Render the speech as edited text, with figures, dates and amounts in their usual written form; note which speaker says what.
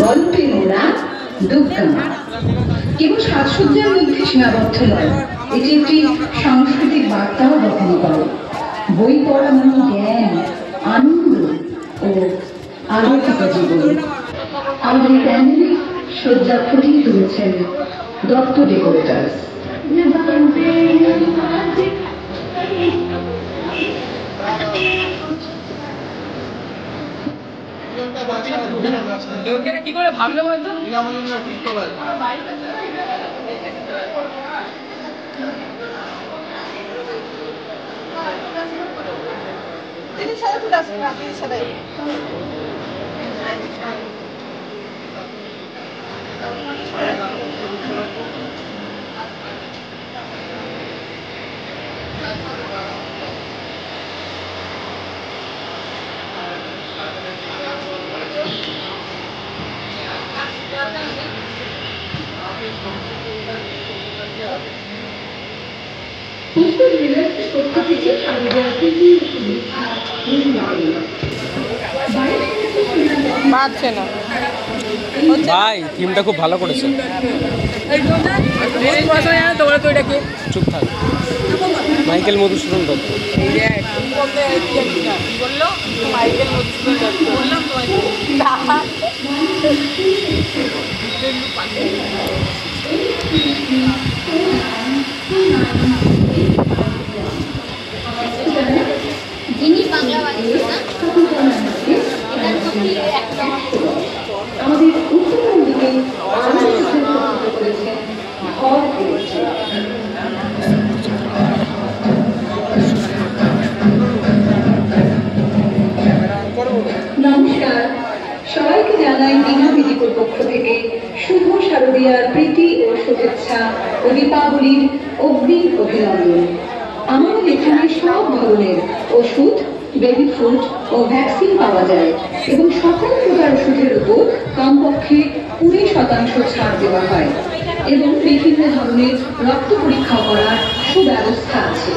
Speaker 1: গল্পে মোড়া দুর্গা কেবল সাজসজ্জার মধ্যে সীমাবদ্ধ নয়, এটি একটি সাংস্কৃতিক বার্তাও বহন করে। বই পড়া মানে জ্ঞান, আনন্দ ও আলোকিত জীবন। আমাদের প্যান্ডেলে সজ্জা ফুটিয়ে তুলেছেন দত্ত ডেকোরেটার্স।
Speaker 2: কি করে ভাবলে বলতো পাচ্ছে না
Speaker 3: ভাই, থিমটা খুব ভালো করেছে। চুপ থাক। মাইকেল মধুসূদন দত্ত।
Speaker 2: বললো মাইকেল মধুসূদন দত্ত বললাম
Speaker 4: যিনি বাংলাভাষী না এটার প্রতি একদম
Speaker 1: আমাদের উত্তরবঙ্গে নমস্কার, সবাইকে জানাই দীঘা মেডিকোর পক্ষ থেকে শুভ শারদীয়ার প্রীতি ও শুভেচ্ছা ও দীপাবলির অগ্রিম অভিনন্দন। আমাদের এখানে সব ধরনের ওষুধ, বেবি ফুড ও ভ্যাকসিন পাওয়া যায় এবং সকল প্রকার ওষুধের উপর কমপক্ষে 20% ছাড় দেওয়া হয় এবং বিভিন্ন ধরনের রক্ত পরীক্ষা করার সুব্যবস্থা আছে।